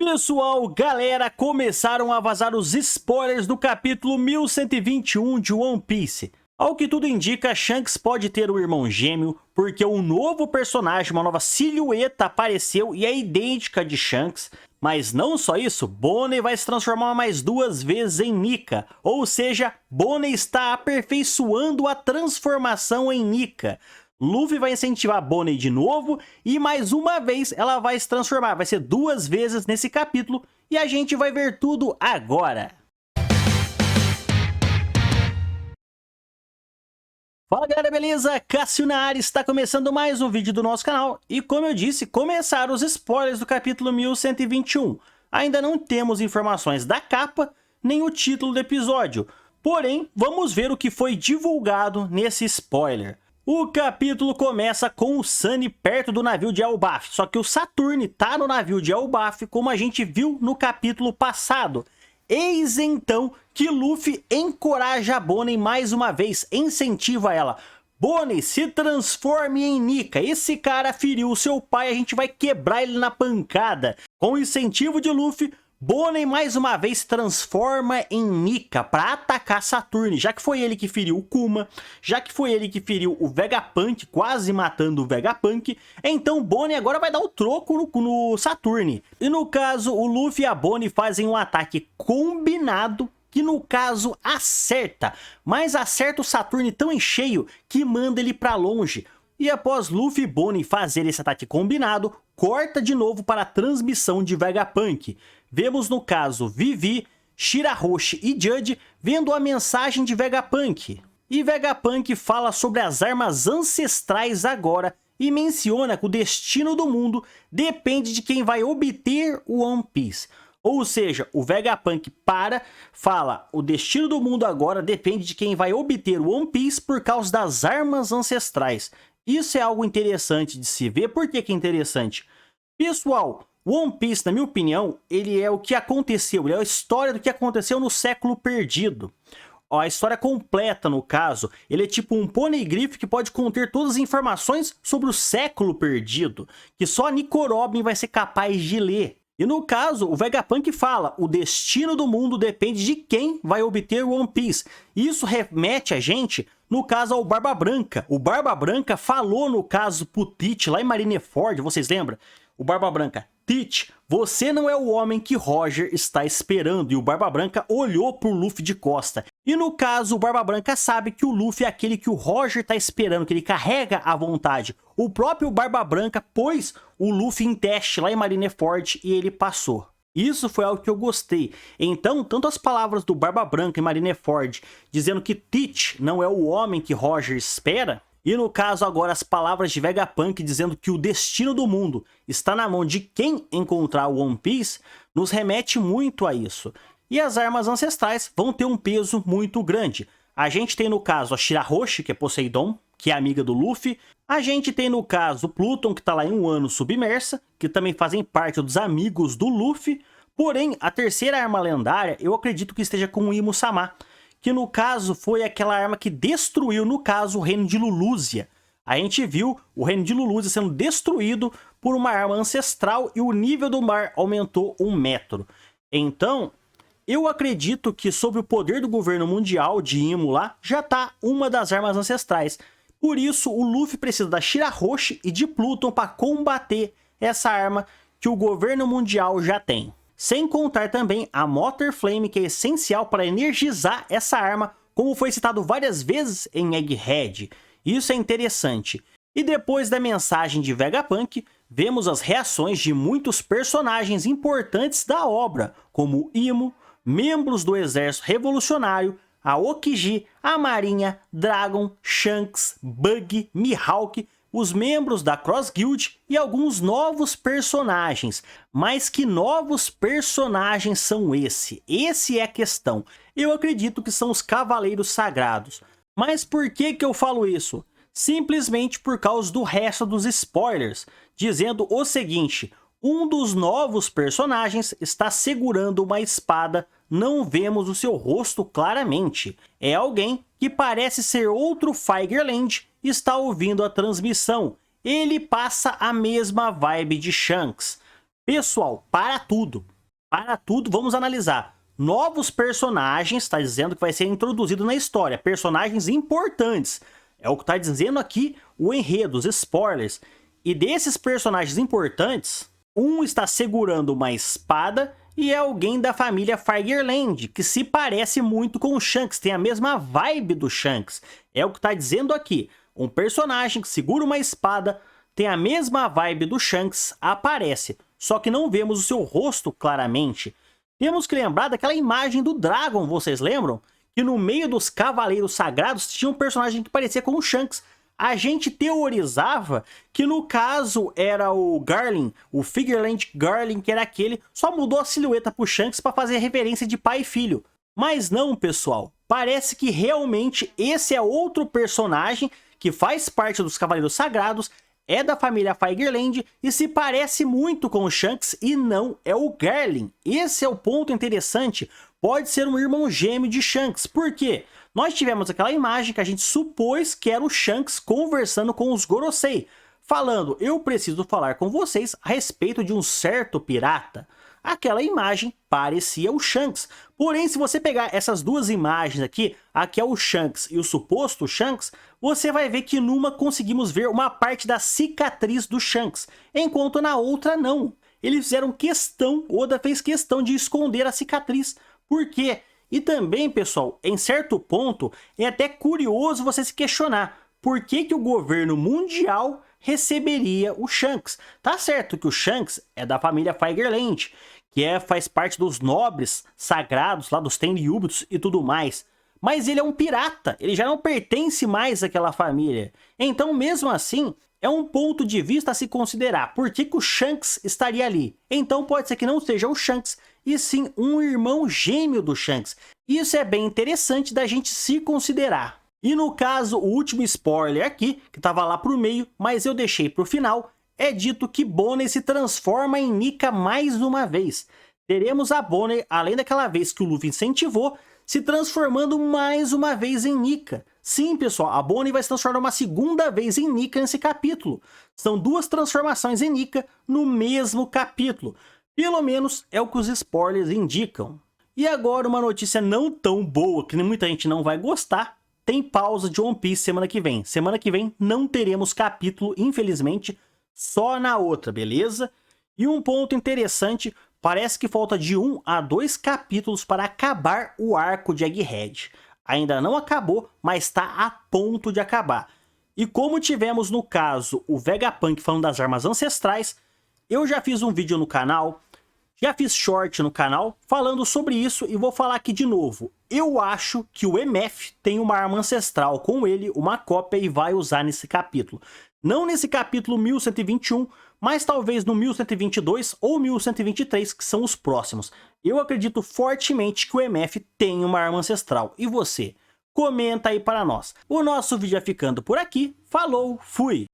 Pessoal, galera, começaram a vazar os spoilers do capítulo 1121 de One Piece. Ao que tudo indica, Shanks pode ter um irmão gêmeo, porque um novo personagem, uma nova silhueta apareceu e é idêntica de Shanks. Mas não só isso, Bonnie vai se transformar mais 2 vezes em Nika, ou seja, Bonnie está aperfeiçoando a transformação em Nika. Luffy vai incentivar Bonnie de novo e mais uma vez ela vai se transformar. Vai ser 2 vezes nesse capítulo e a gente vai ver tudo agora. Fala galera, beleza? Cássio na área, está começando mais um vídeo do nosso canal. E como eu disse, começaram os spoilers do capítulo 1121. Ainda não temos informações da capa, nem o título do episódio. Porém, vamos ver o que foi divulgado nesse spoiler. O capítulo começa com o Sunny perto do navio de Elbaf, só que o Saturn tá no navio de Elbaf, como a gente viu no capítulo passado. Eis então que Luffy encoraja a Bonnie mais uma vez, incentiva ela. Bonnie, se transforme em Nika, esse cara feriu seu pai, a gente vai quebrar ele na pancada. Com o incentivo de Luffy, Bonnie mais uma vez se transforma em Nika para atacar Saturn, já que foi ele que feriu o Kuma, já que foi ele que feriu o Vegapunk, quase matando o Vegapunk, então Bonnie agora vai dar o troco no Saturn. E no caso, o Luffy e a Bonnie fazem um ataque combinado, que no caso acerta, mas acerta o Saturn tão em cheio que manda ele para longe. E após Luffy e Bonnie fazer esse ataque combinado, corta de novo para a transmissão de Vegapunk. Vemos no caso Vivi, Shirahoshi e Judge vendo a mensagem de Vegapunk. E Vegapunk fala sobre as armas ancestrais agora e menciona que o destino do mundo depende de quem vai obter o One Piece. Ou seja, o Vegapunk fala, o destino do mundo agora depende de quem vai obter o One Piece por causa das armas ancestrais. Isso é algo interessante de se ver. Por que é interessante? Pessoal, One Piece, na minha opinião, ele é o que aconteceu, ele é a história do que aconteceu no século perdido. Ó, a história completa, no caso, ele é tipo um poneglyph que pode conter todas as informações sobre o século perdido, que só Nico Robin vai ser capaz de ler. E no caso, o Vegapunk fala, o destino do mundo depende de quem vai obter o One Piece. Isso remete a gente, no caso, ao Barba Branca. O Barba Branca falou, no caso, pro Tite, lá em Marineford, vocês lembram? O Barba Branca, Tite, você não é o homem que Roger está esperando. E o Barba Branca olhou pro Luffy de costa. E no caso, o Barba Branca sabe que o Luffy é aquele que o Roger está esperando, que ele carrega à vontade. O próprio Barba Branca pôs o Luffy em teste lá em Marineford e ele passou. Isso foi algo que eu gostei. Então, tanto as palavras do Barba Branca em Marineford dizendo que Tite não é o homem que Roger espera, e no caso agora as palavras de Vegapunk dizendo que o destino do mundo está na mão de quem encontrar o One Piece, nos remete muito a isso. E as armas ancestrais vão ter um peso muito grande. A gente tem no caso a Shirahoshi, que é Poseidon, que é amiga do Luffy. A gente tem no caso o Pluton, que está lá em um ano submersa, que também fazem parte dos amigos do Luffy. Porém, a terceira arma lendária, eu acredito que esteja com o Imo-sama, que no caso foi aquela arma que destruiu, no caso, o reino de Lulúzia. A gente viu o reino de Lulúzia sendo destruído por uma arma ancestral e o nível do mar aumentou 1 metro. Então, eu acredito que sob o poder do governo mundial de Imo lá, já tá uma das armas ancestrais. Por isso, o Luffy precisa da Shirahoshi e de Pluton para combater essa arma que o governo mundial já tem. Sem contar também a Motor Flame, que é essencial para energizar essa arma, como foi citado várias vezes em Egghead. Isso é interessante. E depois da mensagem de Vegapunk, vemos as reações de muitos personagens importantes da obra, como Imo, membros do Exército Revolucionário, a Okiji, a Marinha, Dragon, Shanks, Bug, Mihawk, os membros da Cross Guild e alguns novos personagens. Mas que novos personagens são esse? Esse é a questão. Eu acredito que são os Cavaleiros Sagrados. Mas por que eu falo isso? Simplesmente por causa do resto dos spoilers, dizendo o seguinte: um dos novos personagens está segurando uma espada, não vemos o seu rosto claramente. É alguém que parece ser outro Fireland e está ouvindo a transmissão. Ele passa a mesma vibe de Shanks. Pessoal, para tudo, vamos analisar. Novos personagens, está dizendo que vai ser introduzido na história, personagens importantes. É o que está dizendo aqui o enredo, os spoilers. E desses personagens importantes, um está segurando uma espada e é alguém da família Fireland, que se parece muito com o Shanks, tem a mesma vibe do Shanks. É o que está dizendo aqui. Um personagem que segura uma espada, tem a mesma vibe do Shanks, aparece. Só que não vemos o seu rosto claramente. Temos que lembrar daquela imagem do Dragon, vocês lembram? Que no meio dos Cavaleiros Sagrados tinha um personagem que parecia com o Shanks. A gente teorizava que no caso era o Garling, o Fireland Garling, que era aquele, só mudou a silhueta pro Shanks para fazer referência de pai e filho. Mas não, pessoal, parece que realmente esse é outro personagem que faz parte dos Cavaleiros Sagrados, é da família Fireland e se parece muito com o Shanks e não é o Garling. Esse é o ponto interessante, pode ser um irmão gêmeo de Shanks. Por quê? Nós tivemos aquela imagem que a gente supôs que era o Shanks conversando com os Gorosei, falando, eu preciso falar com vocês a respeito de um certo pirata. Aquela imagem parecia o Shanks. Porém, se você pegar essas duas imagens aqui é o Shanks e o suposto Shanks, você vai ver que numa conseguimos ver uma parte da cicatriz do Shanks, enquanto na outra não. Eles fizeram questão, Oda fez questão de esconder a cicatriz. Por quê? E também, pessoal, em certo ponto, é até curioso você se questionar por que que o governo mundial receberia o Shanks. Tá certo que o Shanks é da família Fireland, que faz parte dos nobres sagrados, lá dos Tenryubitos e tudo mais. Mas ele é um pirata, ele já não pertence mais àquela família. Então, mesmo assim, é um ponto de vista a se considerar. Por que que o Shanks estaria ali? Então pode ser que não seja o Shanks, e sim um irmão gêmeo do Shanks. Isso é bem interessante da gente se considerar. E no caso, o último spoiler aqui, que estava lá pro meio, mas eu deixei pro final, é dito que Bonnie se transforma em Nika mais uma vez. Teremos a Bonnie, além daquela vez que o Luffy incentivou, se transformando mais uma vez em Nika. Sim, pessoal, a Bonnie vai se transformar uma segunda vez em Nika nesse capítulo. São duas transformações em Nika no mesmo capítulo. Pelo menos é o que os spoilers indicam. E agora uma notícia não tão boa, que muita gente não vai gostar. Tem pausa de One Piece semana que vem. Semana que vem não teremos capítulo, infelizmente, só na outra, beleza? E um ponto interessante, parece que falta de 1 a 2 capítulos para acabar o arco de Egghead. Ainda não acabou, mas está a ponto de acabar. E como tivemos no caso o Vegapunk falando das armas ancestrais, eu já fiz um vídeo no canal, já fiz short no canal falando sobre isso e vou falar aqui de novo. Eu acho que o MF tem uma arma ancestral com ele, uma cópia, e vai usar nesse capítulo. Não nesse capítulo 1121, mas talvez no 1122 ou 1123, que são os próximos. Eu acredito fortemente que o MF tem uma arma ancestral. E você? Comenta aí para nós. O nosso vídeo vai ficando por aqui. Falou, fui!